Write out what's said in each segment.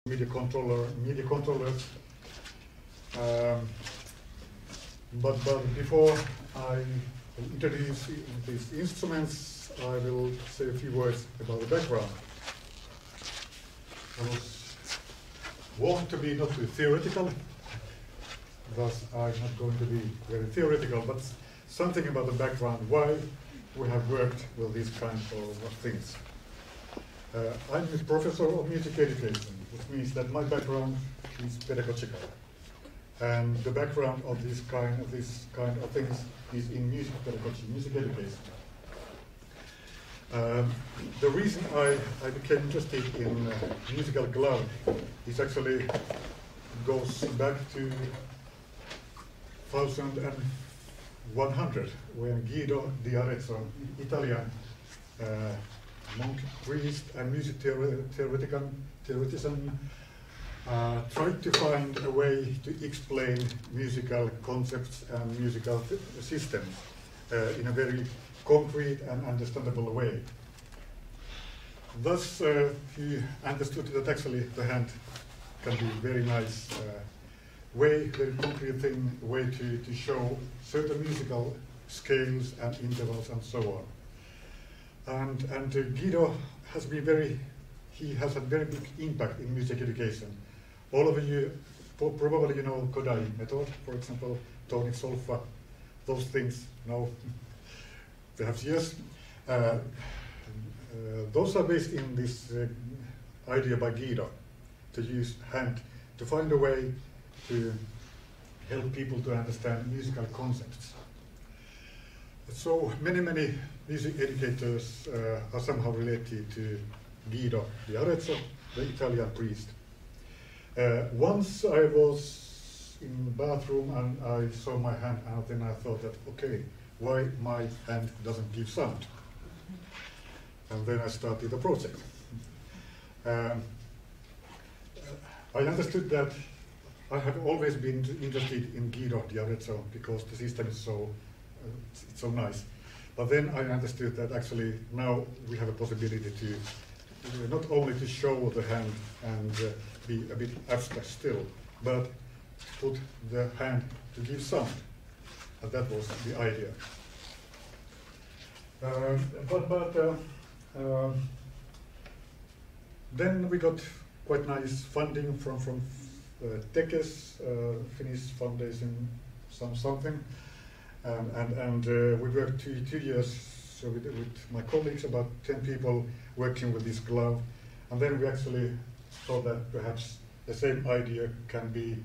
MIDI controllers. But before I introduce these instruments, I will say a few words about the background. I was warned to be not too theoretical, thus I'm not going to be very theoretical, but something about the background, why we have worked with these kinds of things. I'm a professor of music education, which means that my background is pedagogical. And the background of this kind of things is in music pedagogy, music education. The reason I became interested in musical glove is actually goes back to 1100, when Guido di Arezzo, Italian monk, priest, and music theoretician, tried to find a way to explain musical concepts and musical systems in a very concrete and understandable way. Thus, he understood that actually the hand can be a very nice way, very concrete thing, way to show certain musical scales and intervals and so on. And Guido has been he has a very big impact in music education. All of you probably you know Kodai method, for example, tonic solfa, those things, no? Perhaps yes. Those are based in this idea by Guido to use hand to find a way to help people to understand musical concepts. So many music educators are somehow related to Guido di Arezzo, the Italian priest. Once I was in the bathroom and I saw my hand, and then I thought that, okay, why my hand doesn't give sound? And then I started the project. I understood that I have always been interested in Guido di Arezzo because the system is so nice. But then I understood that actually now we have a possibility to not only to show the hand and be a bit abstract still, but put the hand to give sound. And that was the idea. Then we got quite nice funding from Tekes, Finnish Foundation, something, and we worked 2 years with my colleagues, about 10 people working with this glove, and then we actually thought that perhaps the same idea can be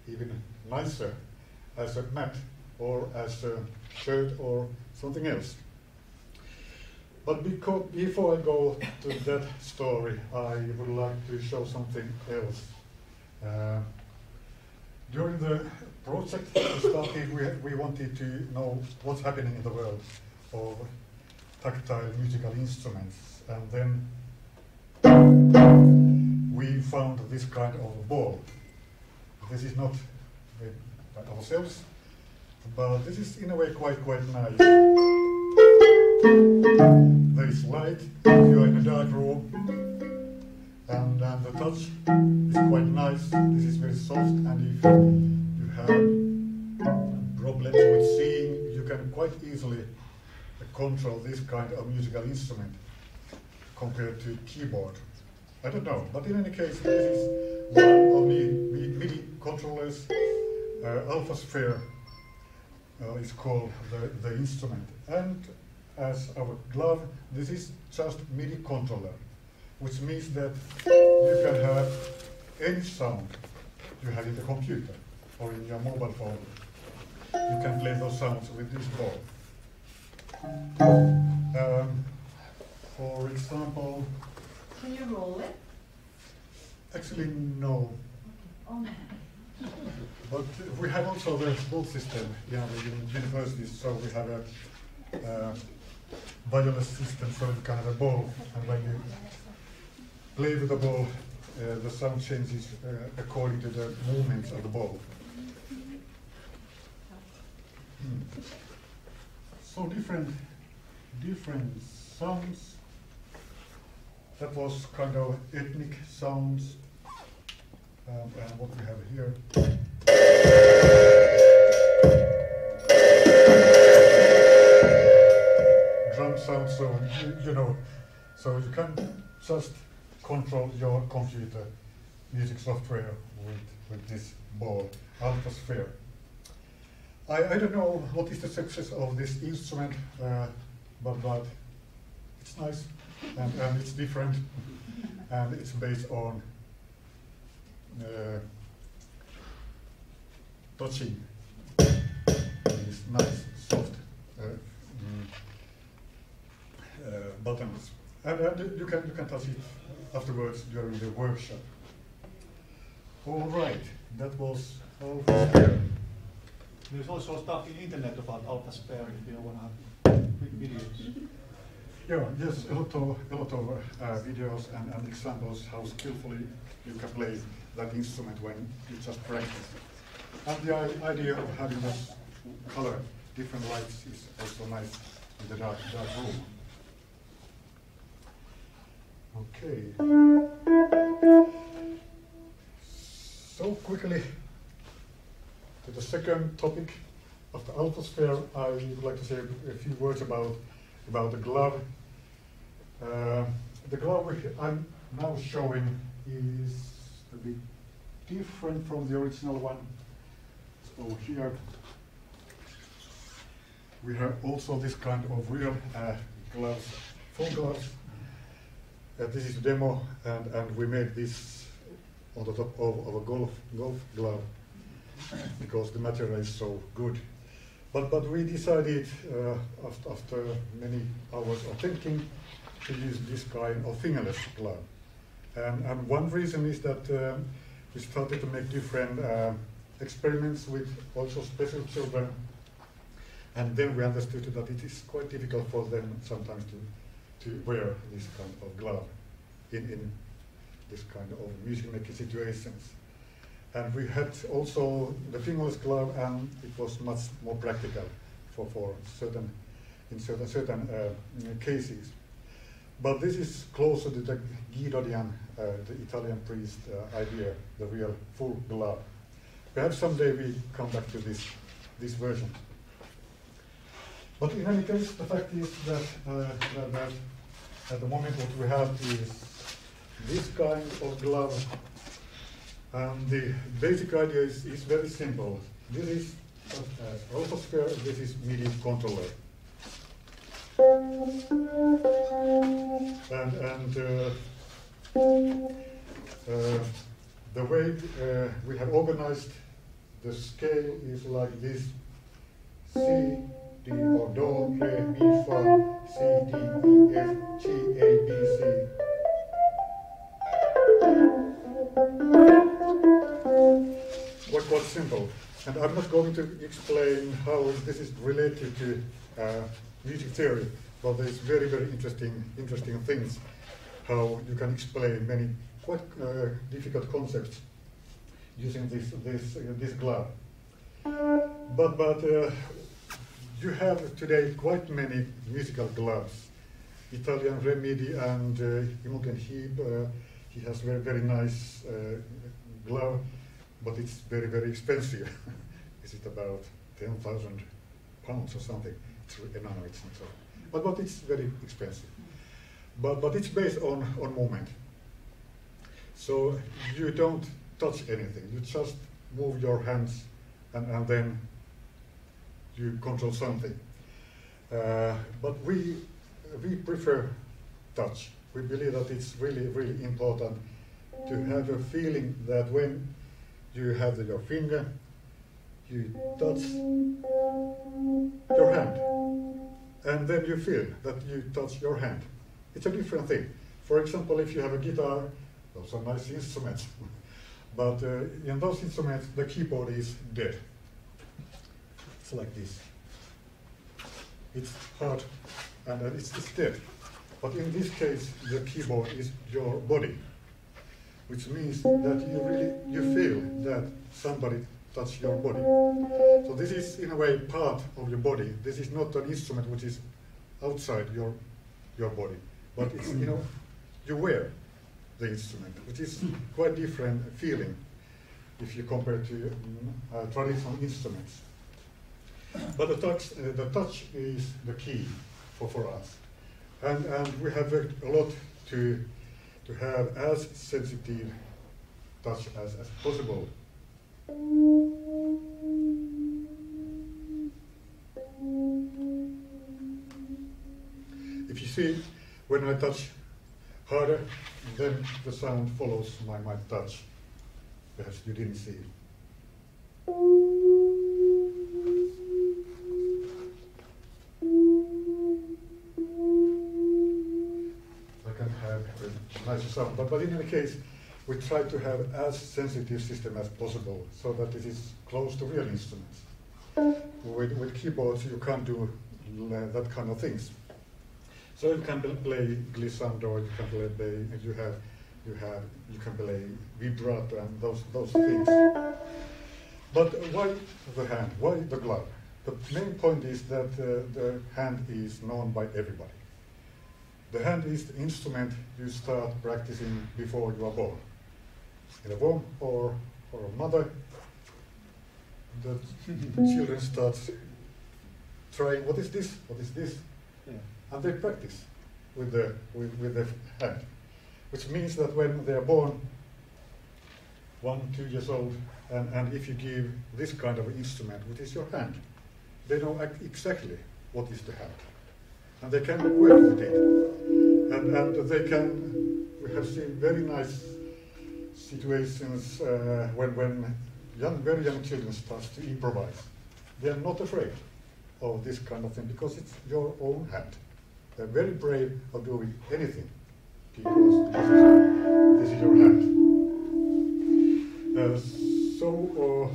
even nicer as a mat or as a shirt or something else. But before I go to that story, I would like to show something else. During the project we started, we wanted to know what's happening in the world of tactile musical instruments, and then we found this kind of ball. This is not made by ourselves, but this is in a way quite nice. There is light if you are in a dark room, and the touch is quite nice. This is very soft, and if you have problems with seeing, you can quite easily control this kind of musical instrument compared to keyboard. I don't know, but in any case, this is one of the MIDI controllers. Alpha Sphere is called the instrument, and as our glove, this is just MIDI controller, which means that you can have any sound you have in the computer or in your mobile phone. You can play those sounds with this ball. For example, can you roll it? Actually, no. Oh. But we have also the ball system in universities, so we have a wireless system, so you can have a ball, and when you play with the ball, the sound changes according to the movements of the ball. So different sounds. That was kind of ethnic sounds. And what we have here. Drum sound, so you know, so you can just control your computer music software with this ball, Alphasphere. I don't know what is the success of this instrument, but it's nice and it's different and it's based on touching these nice soft buttons, and you can touch it afterwards during the workshop. All right, that was Alphasphere. There's also stuff in internet about Alphasphere if you want to have quick videos. Yeah, yes, a lot of videos and examples how skillfully you can play that instrument when you just practice. And the idea of having this color, different lights, is also nice in the dark room. Okay. So quickly to the second topic of the Alphasphere, I would like to say a few words about the glove. The glove I'm now showing is a bit different from the original one. So here we have also this kind of real gloves, full gloves. This is a demo, and we made this on the top of a golf glove because the material is so good. But we decided after many hours of thinking to use this kind of fingerless glove. And one reason is that we started to make different experiments with also special children, and then we understood that it is quite difficult for them sometimes to wear this kind of glove in this kind of music-making situations. And we had also the fingerless glove, and it was much more practical for certain cases. But this is closer to the Guidodian, the Italian priest idea, the real full glove. Perhaps someday we come back to this version. But in any case, the fact is that at the moment what we have is this kind of glove. And the basic idea is very simple. This is Alphasphere, this is MIDI controller. And the way we have organized the scale is like this: C, D, or Do, Re, Mi, Fa, C, D, E, F, G, A, B, C. Quite simple. And I'm not going to explain how this is related to music theory, but there's very interesting things how you can explain many quite difficult concepts using this glove. But you have today quite many musical gloves. Italian Remedy and Imogen Heap, he has very nice glove, but it's very expensive. Is it about 10,000 pounds or something? It's enormous and so on. But it's very expensive. But it's based on movement. So you don't touch anything. You just move your hands and then you control something. But we prefer touch. We believe that it's really important to have a feeling that when you have your finger, you touch your hand, and then you feel that you touch your hand. It's a different thing. For example, if you have a guitar, those are nice instruments, but in those instruments, the keyboard is dead. It's like this. It's hard, and it's dead. But in this case, the keyboard is your body, which means that you feel that somebody touched your body. So this is in a way part of your body. This is not an instrument which is outside your body, but it's you wear the instrument, which is quite different feeling. if you compare to traditional instruments. But the touch is the key for us. And we have worked a lot to have as sensitive touch as possible. If you see, when I touch harder, then the sound follows my touch. Perhaps you didn't see it. I can have a nicer sound, but in any case, we try to have as sensitive system as possible so that it is close to real instruments. With keyboards, you can't do that kind of things. So you can play glissando, you can play, you can play vibrato and those things. But why the hand? Why the glove? The main point is that the hand is known by everybody. The hand is the instrument you start practicing before you are born. In a womb or a mother, the children start trying, what is this? What is this? Yeah. And they practice with the hand, which means that when they are born, 1, 2 years old, and if you give this kind of instrument, which is your hand, they know exactly what is the hand, and they can work with it, and they can. We have seen very nice situations when very young children start to improvise. They are not afraid of this kind of thing because it's your own hand. They're very brave of doing anything because this is your hand. So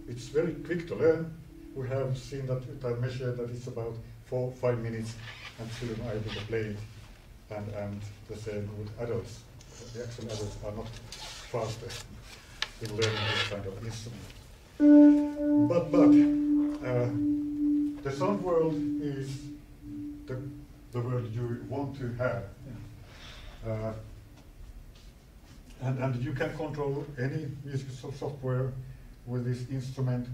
it's very quick to learn. We have seen that I measured that it's about 4 or 5 minutes, and children are able to play it, and the same with adults. The actual adults are not faster in learning this kind of instrument. But the sound world is the world you want to have. And you can control any music software with this instrument.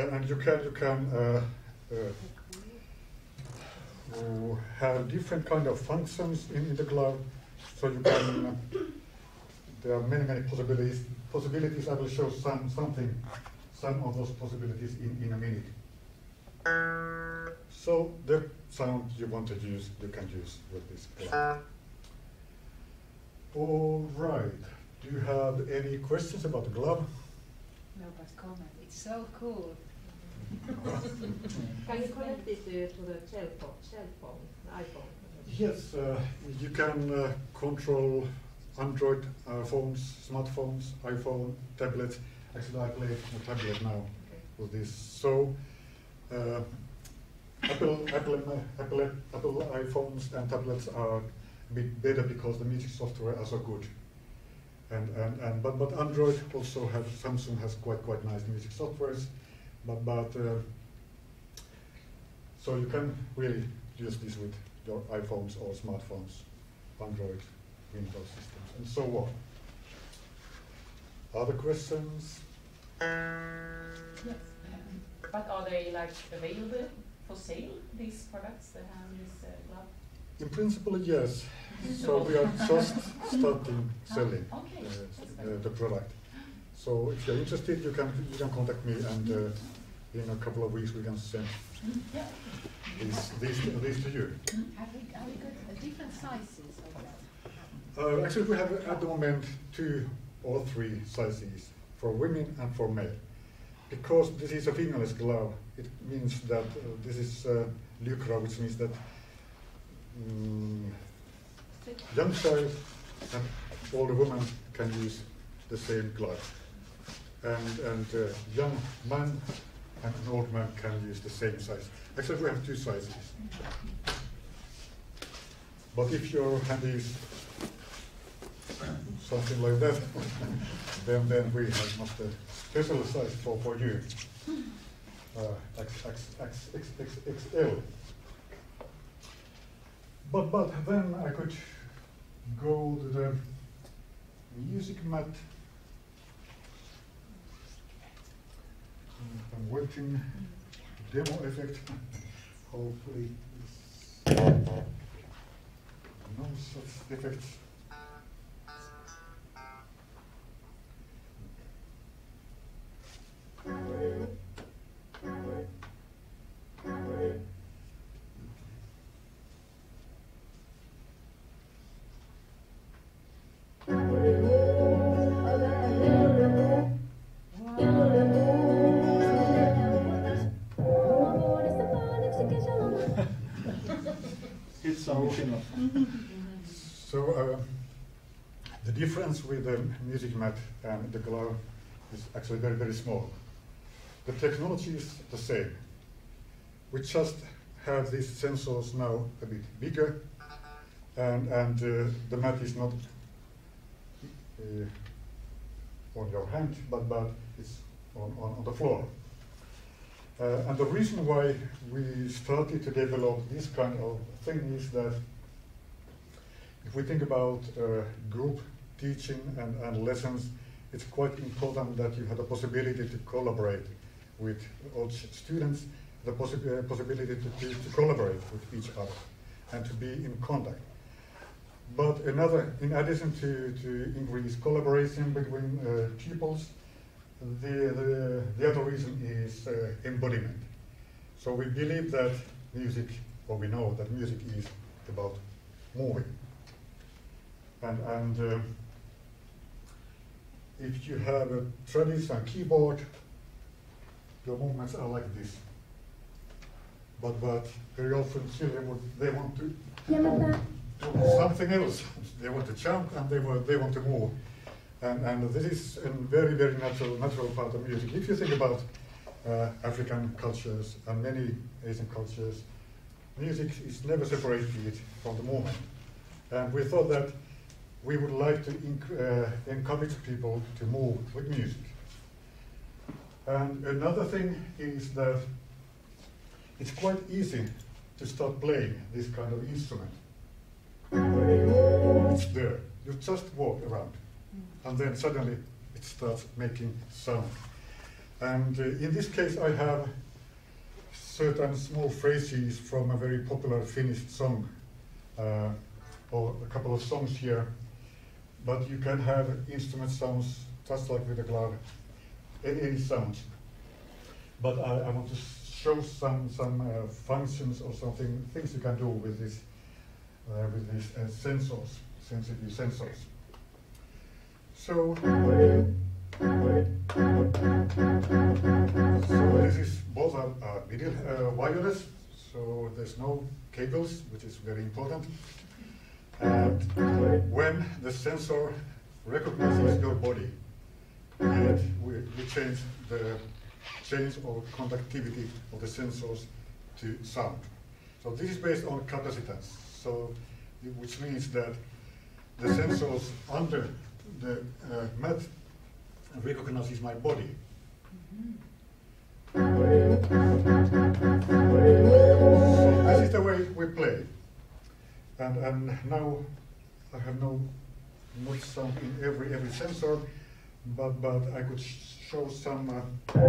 And you can have different kind of functions in the glove. So you can. There are many possibilities. I will show some of those possibilities in a minute. So the sound you want to use, you can use with this glove. All right. Do you have any questions about the glove? No, but comment. It's so cool. Can you connect this to the cell phone, iPhone? Yes, you can control Android phones, smartphones, iPhone, tablets. Actually, I play a tablet now with this. So, Apple iPhones and tablets are a bit better because the music software are so good. But Android also has, Samsung has quite nice music softwares. So you can really use this with your iPhones or smartphones, Android, Windows systems, and so on. Other questions? Yes. But are they like available for sale, these products that have this glove? In principle, yes. So we are just starting selling the product. So if you're interested, you can contact me, and in a couple of weeks we can send these to you. Have we got different sizes of that? Actually, we have at the moment 2 or 3 sizes for women and for men. Because this is a fingerless glove, it means that this is lycra, which means that young child and older woman can use the same glove. And young man and an old man can use the same size. Actually, we have 2 sizes. But if your hand is something like that, then we have not a special size for you. XXL. But then I could go to the music mat. I'm waiting demo effect. Hopefully no such effects. It's original. So the difference with the music mat and the glove is actually very, very small. The technology is the same. We just have these sensors now a bit bigger, and the mat is not on your hand, but it's on the floor. And the reason why we started to develop this kind of thing is that if we think about group teaching and lessons, it's quite important that you have the possibility to collaborate with all students, the possibility to collaborate with each other and to be in contact. But in addition to increase collaboration between pupils, the other reason is embodiment. So we believe that music, or we know that music is about moving. And if you have a traditional keyboard, your movements are like this. But very often children want to do something else. They want to jump and they want to move. And this is a very, very natural part of music. If you think about African cultures and many Asian cultures, music is never separated from the movement. And we thought that we would like to encourage people to move with music. And another thing is that it's quite easy to start playing this kind of instrument. It's there. You just walk around, and then suddenly it starts making sound. And in this case, I have certain small phrases from a very popular Finnish song, or a couple of songs here. But you can have instrument sounds just like with a glove, any sounds. But I want to show some functions or something, things you can do with these sensors, sensitive sensors. So this is both are middle wireless, so there's no cables, which is very important. And when the sensor recognizes your body, we change the change of conductivity of the sensors to sound. So this is based on capacitance, so which means that the sensors under the mat recognizes my body. So this is the way we play. And now I have no much sound in every sensor, but I could show some. So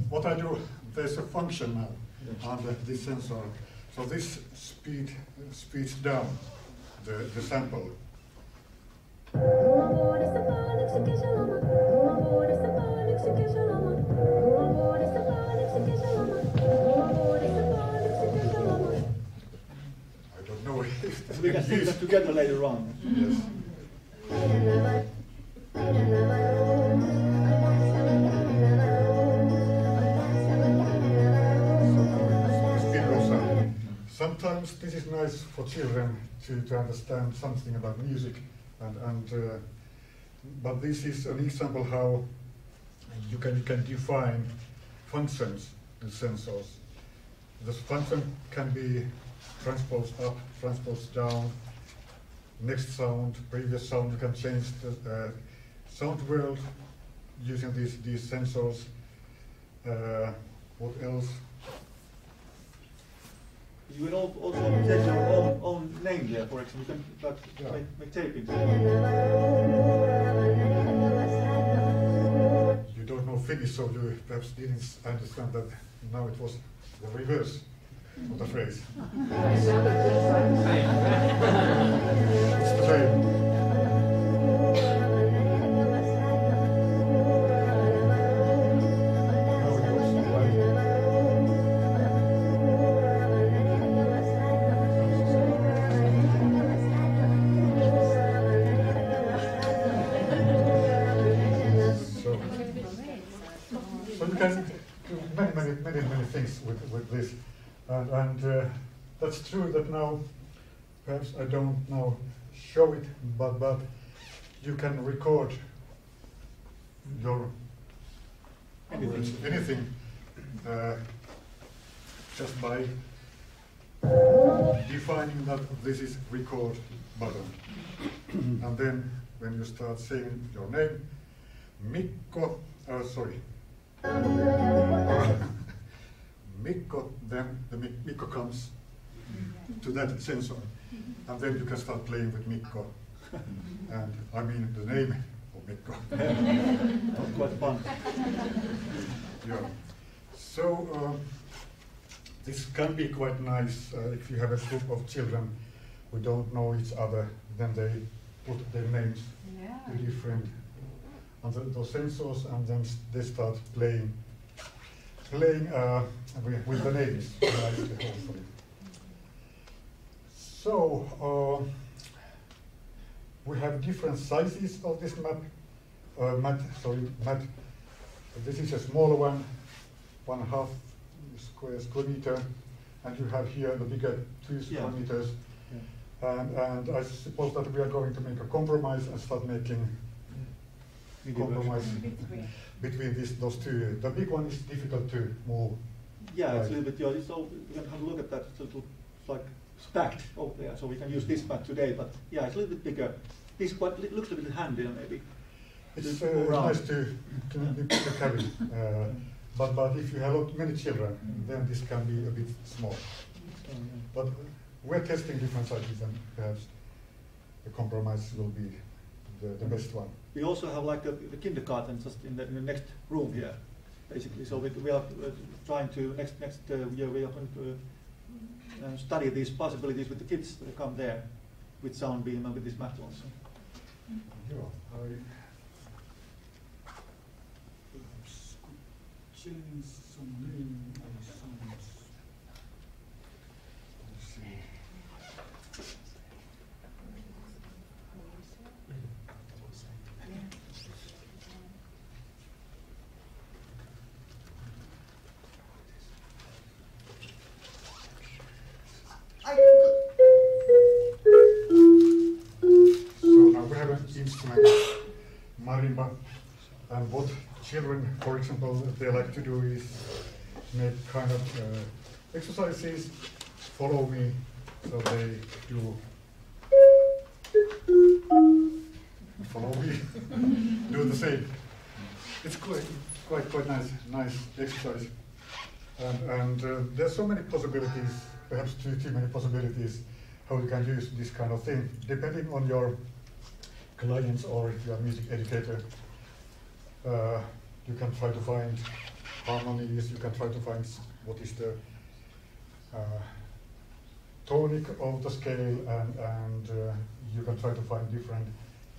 what I do, there's a function now under this sensor. So this speeds down the sample. I don't know if we can sing that together later on. Yes. Sometimes this is nice for children to understand something about music, but this is an example how you can define functions in sensors. the function can be transposed up, transposed down, next sound, previous sound. You can change the sound world using these sensors. What else? You can also change your own name there, for example. You can Yeah. make taping. You don't know Finnish, so you perhaps didn't understand that now it was the reverse of the phrase. It's the same. Now it goes like so you can do many things with this, and that's true that now perhaps I don't now show it, but you can record your anything just by defining that this is record button, and then when you start saying your name, Mikko, Mikko, then the Mikko comes to that sensor, and then you can start playing with Mikko, and I mean the name of Mikko. Quite fun. Yeah. So this can be quite nice if you have a group of children who don't know each other, then they put their names to different on those sensors, and then they start playing with the names, nicely, hopefully. So we have different sizes of this mat. This is a smaller one, 1/2 square meter, and you have here the bigger 2 square meters. Yeah. And I suppose that we are going to make a compromise and start making compromise between those two. The big one is difficult to move. Yeah, it's a little bit. Yeah, so we can have a look at that. It's like stacked over there, so we can use this mat today. But yeah, it's a little bit bigger. This looks a bit handy, maybe. It's nice to carry. But if you have many children, then this can be a bit small. But we're testing different sizes, and perhaps the compromise will be the best one. We also have like the kindergarten just in the next room here, basically. So we are trying to next year we are going to study these possibilities with the kids that come there with sound beam and with this mat also. Yeah, I change some name and sounds. Let's see. So now we have an instrument, marimba, and what children, for example, they like to do is make kind of exercises, follow me, so they do follow me, do the same. It's quite nice exercise, and there's so many possibilities, perhaps too many possibilities, how you can use this kind of thing, depending on your clients or if you're a music educator. You can try to find harmonies, you can try to find what is the tonic of the scale, and you can try to find different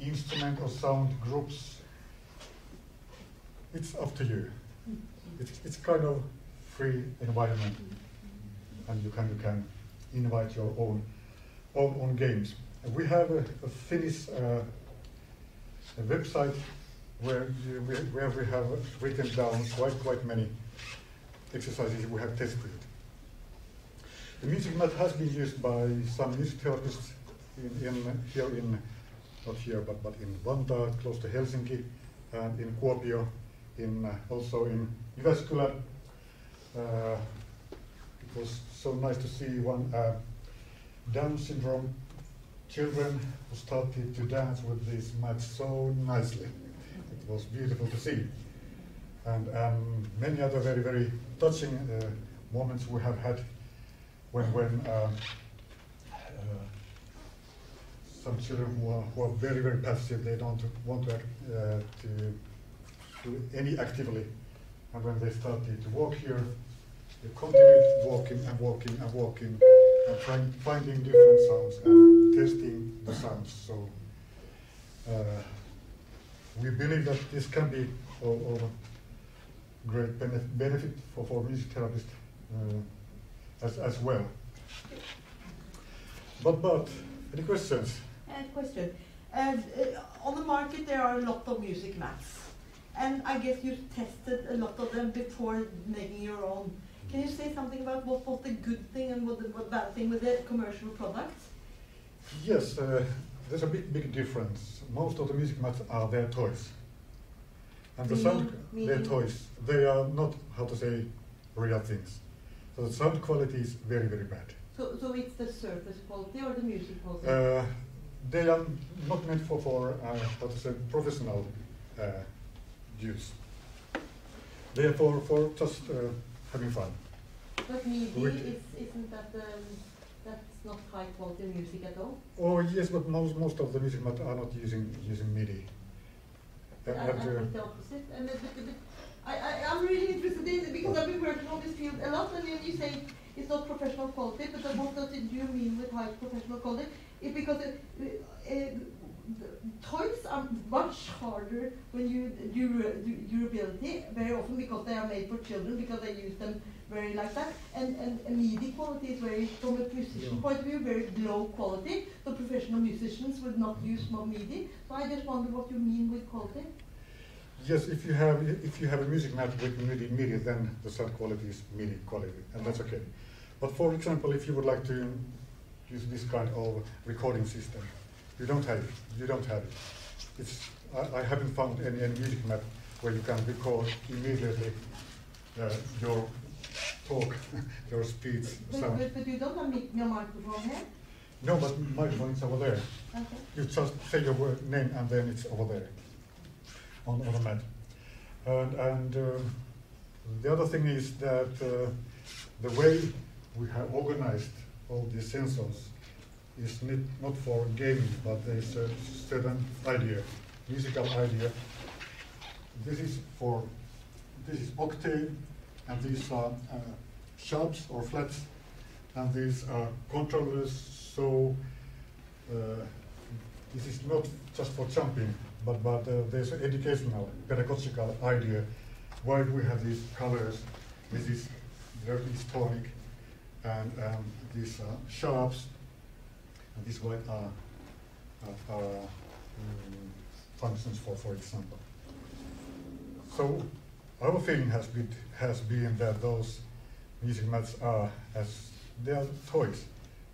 instrument or sound groups. It's up to you. It's kind of free environment, and you can invite your own games. We have a Finnish website where we have written down quite many exercises we have tested. The music mat has been used by some music therapists not here, but in Vantaa, close to Helsinki, and in Kuopio, also in Jyväskylä. was so nice to see one Down syndrome children who started to dance with this mat so nicely. It was beautiful to see. And many other very, very touching moments we have had when some children who are very, very passive, they don't want to do any activity. And when they started to walk here, they continued walking and walking and walking and finding different sounds and testing the sounds. So we believe that this can be of great benefit for music therapists as well. But any questions? Question. On the market there are a lot of music mats. And I guess you tested a lot of them before making your own. Can you say something about what was the good thing and what the bad thing with the commercial products? Yes, there's a big difference. Most of the music mats are their toys. And the sound, their toys, they are not, how to say, real things. So the sound quality is very, very bad. So it's the surface quality or the music quality? They are not meant for how to say, professional use. They are for just having fun. But MIDI isn't that that's not high quality music at all? Oh yes, but most of the music mats are not using MIDI. I think the opposite. And I'm really interested in it because I've been working on this field a lot, and then you say it's not professional quality, but then what do you mean with high professional quality? It's because toys are much harder when you do durability very often because they are made for children because they use them very like that, and MIDI quality is very, from a musician point of view, very low quality. So professional musicians would not use MIDI. So I just wonder what you mean with quality. Yes, if you have a music mat with MIDI, then the sound quality is MIDI quality, and that's okay. But for example, if you would like to use this kind of recording system, you don't have it. I haven't found any music mat where you can record immediately your talk, your speech sound. But you don't have your microphone here? No, but microphone is over there. Okay. You just say your name and then it's over there on the mat. And the other thing is that the way we have organized all these sensors is not for gaming, but there's a certain idea, musical idea. This is octave, and these are sharps or flats, and these are controllers. So this is not just for jumping, but there's an educational, pedagogical idea. Why do we have these colors? This is tonic, and these are sharps. And these white are functions for example. So our feeling has been that those music mats are they are toys,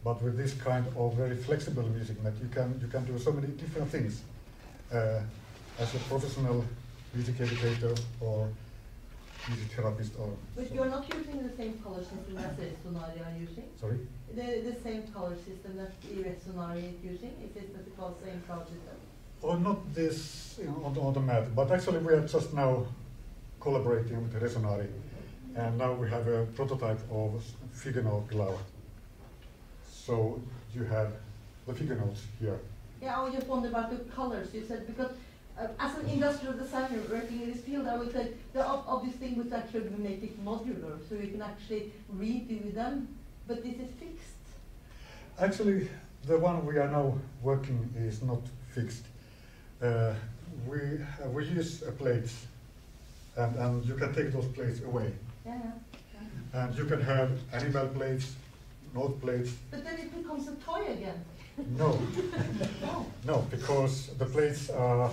but with this kind of very flexible music mat, you can do so many different things as a professional music educator or music therapist. But you're not using the same color system as Sonari are using? Sorry? The same color system that Sonari is using? Is it called the same color system? Or not this on the mat, but actually we are just now collaborating with Resonari, and now we have a prototype of figure note glove. So you have the figure notes here. Yeah, I just wonder about the colors you said, because as an industrial designer working in this field, I would say the obvious thing was actually to make it modular, so you can actually redo them, but this is fixed. Actually, the one we are now working is not fixed. We use plates, and you can take those plates away. Yeah. And you can have animal plates, note plates. But then it becomes a toy again. No. No, because the plates are,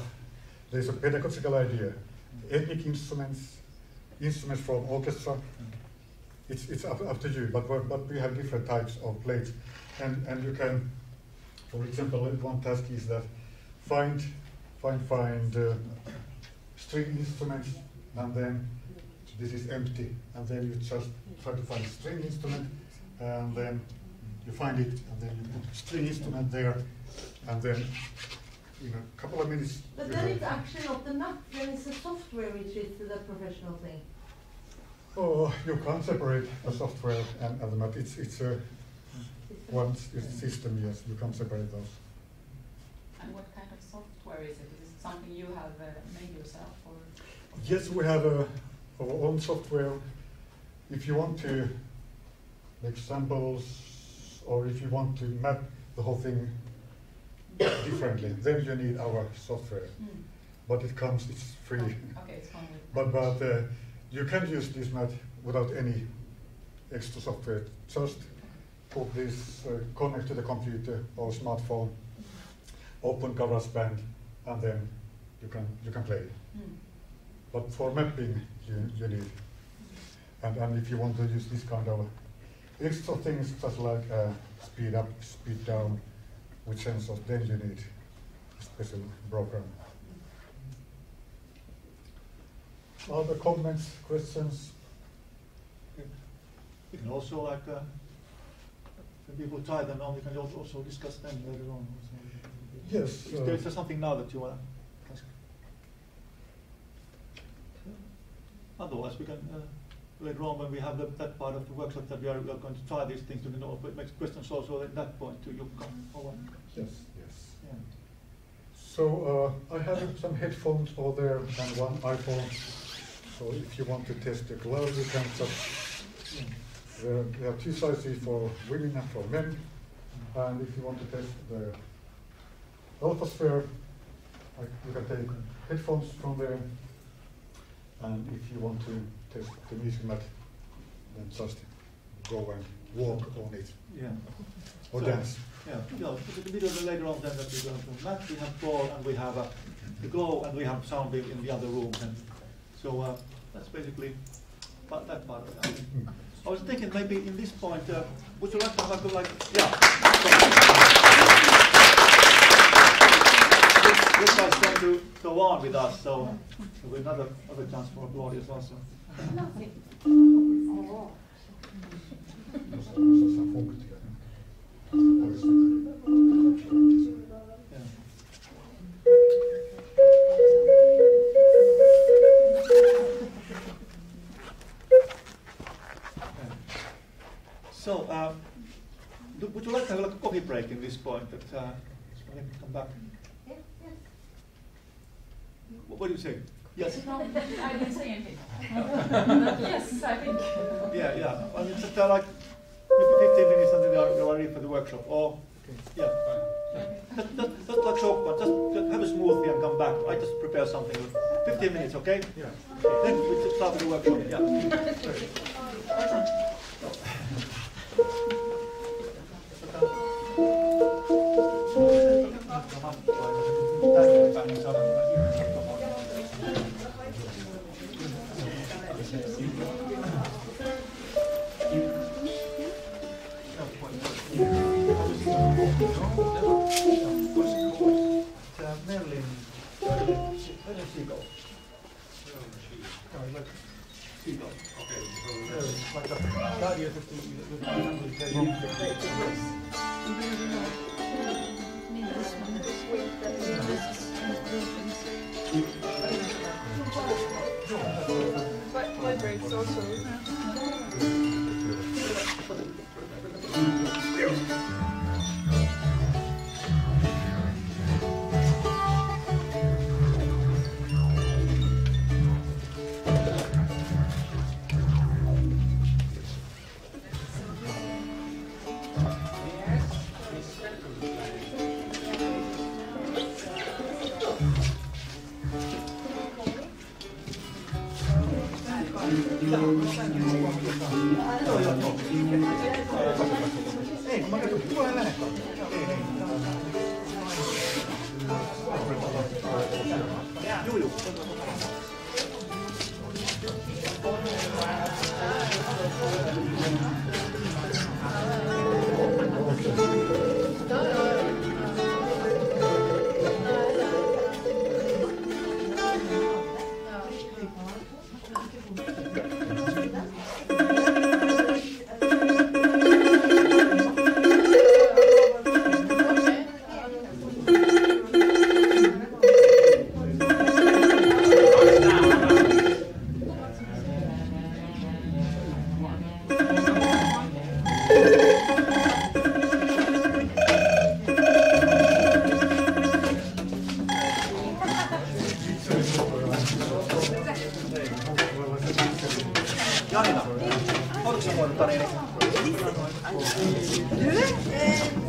there's a pedagogical idea. Ethnic instruments from orchestra, it's up to you, but we have different types of plates. And you can, for example, one task is that find string instruments, and then this is empty, and then you just try to find a string instrument, and then you find it, and then you put string instrument there, and then in a couple of minutes. But then it's actually not the map, then it's the software which is the professional thing. Oh, you can't separate the software and the map. It's a one system, yes, you can't separate those. And what kind of software is it? Is it something you have made yourself, or? Yes, we have our own software. If you want to make samples, or if you want to map the whole thing differently, then you need our software. But it's free. Okay, it's fine with But you can use this map without any extra software. Just put this, connect to the computer or smartphone, open GarageBand, and then you can play. But for mapping, you need. And if you want to use this kind of extra things, just like speed up, speed down with sensors, then you need a special program. Other comments, questions? You can also, like, when people try them on, you can also discuss them later on. Yes. Is there something now that you want to ask? Otherwise, we can later on, when we have that part of the workshop that we are going to try these things, we can make questions also at that point to Jukka. Yes, yes. Yeah. So I have some headphones over there and one iPhone. So if you want to test the glove, you can just. There are two sizes for women and for men. And if you want to test the Alphasphere, you can take headphones from there. And if you want to test the music mat, then just go and walk on it. Yeah. Or dance. Yeah, a bit later on then that we go to mat, we have ball, and we have the glow, and we have sound in the other room. And so that's basically that part of it. I was thinking maybe in this point, would you like to have This guy's going to go on with us, so there'll be another chance for Claudius also. So, would you like to have a coffee break in this point? That I can come back. Yes, yes. What do you say? Yes. No, I didn't say anything. Yes, I think. Yeah. I mean, just like maybe 15 minutes until you are ready for the workshop. Or yeah. Just like short one. Just have a smoothie and come back. I just prepare something. 15 minutes, okay? Yeah. Then we just start the workshop. Yeah.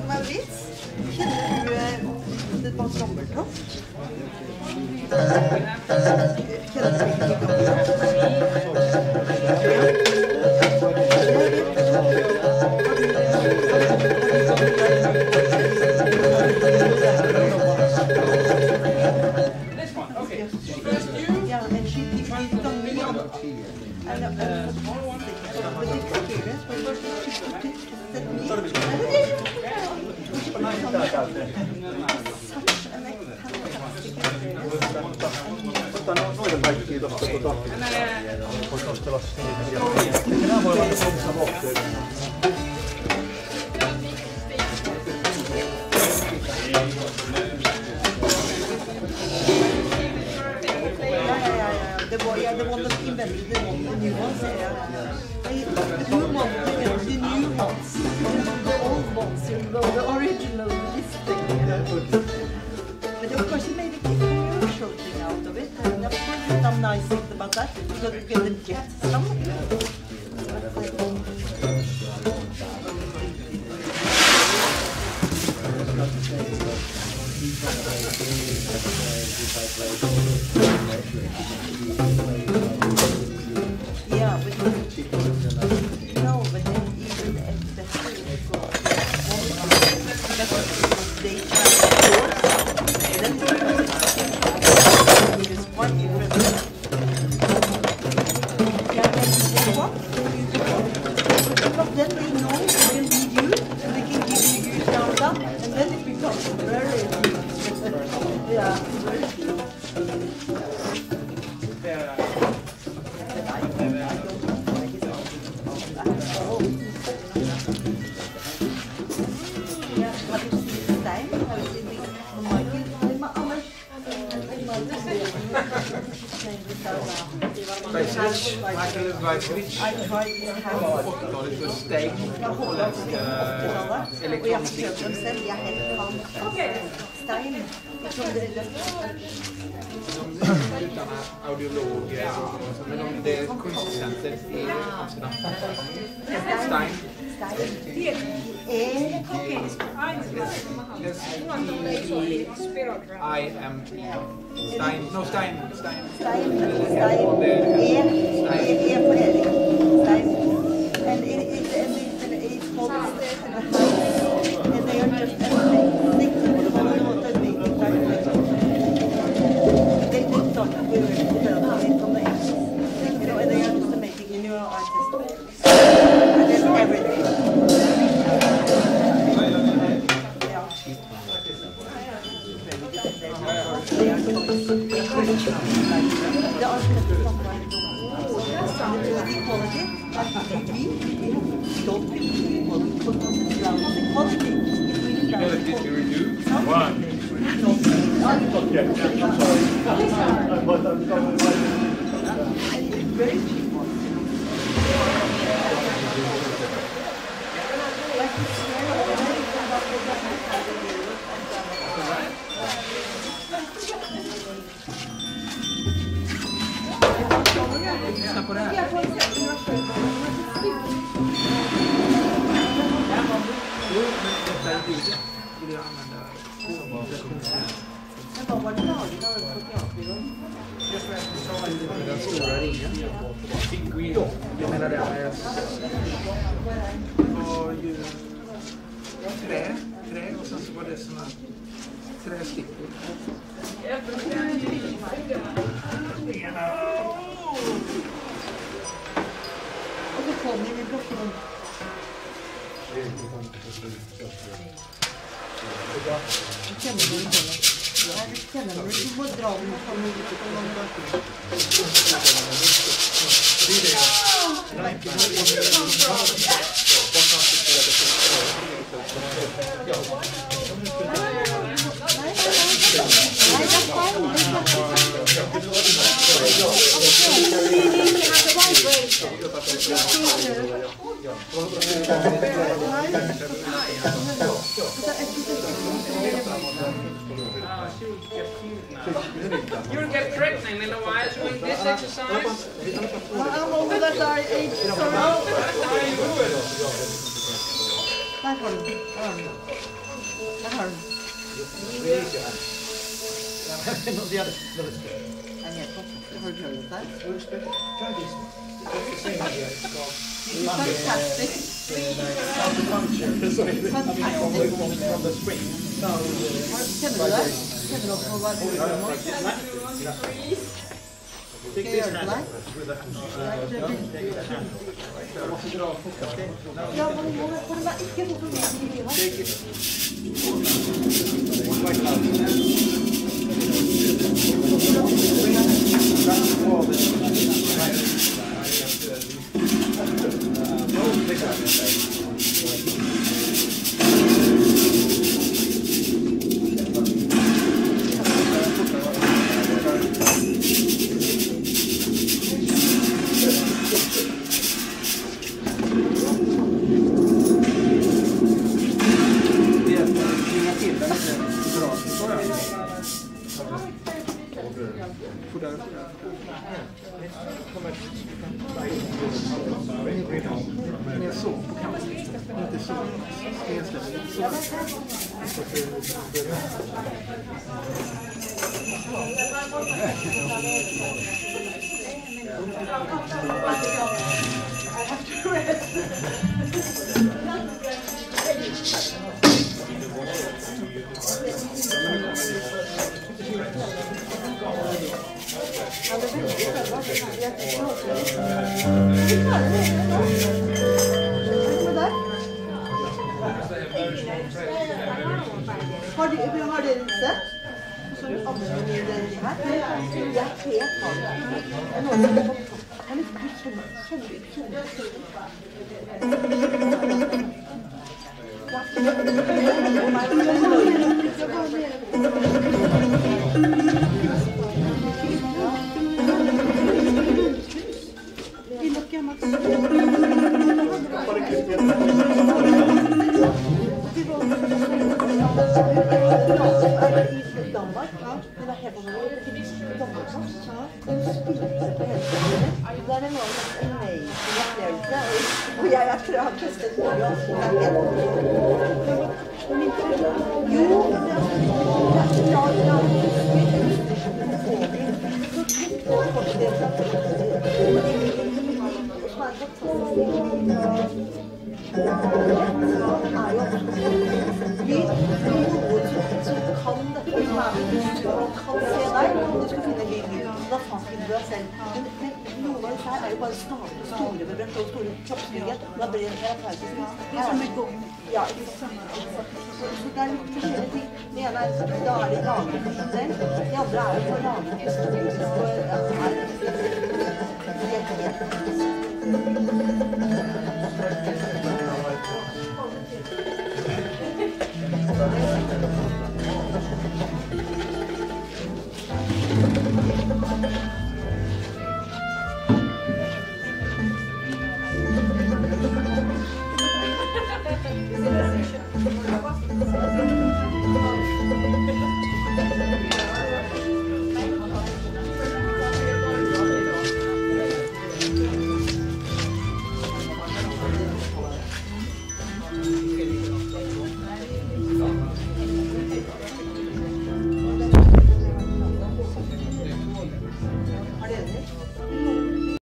Maurits, känner du ett par sommartopp? The one that invented the new ones, the new ones, the old ones, the original listing, you know. But of course, he made a commercial thing out of it, and of course, some nice things about that, because you can get some. Yeah, but no, but then even at the they transport, then it is quite different. Then they know they can read you, so they can give you data, and then it becomes very yeah. I tried to have steak och elektronisk de säljer helt stein utan audiologer men om det är kunstcentret i Amsterdam. Stein. Jag menar det här var ju trä och sen så var det såna trästickor. Och så kommer vi broschyren. Du får dra den från huvudet och någon You'll get pregnant in a while doing this exercise. I'm over that age. Sorry. Der har du den. Der har du den. Har du prøvd der? Fantastic. Kjenner du det? Kjenner du opp på hva det er? Skal jeg gjøre det for deg? Ja, men må det være ikke så for mye i livet. Har dere sett? Så anvender dere det her. Jeg er helt farlig. Jeg litt Da blir det terapeutisk. Det er som et godt. Ja, ikke sant. Så det er litt forskjellige ting. Det ene er da er det laget profesjonell. Det andre er jo for laget historisk. Og det er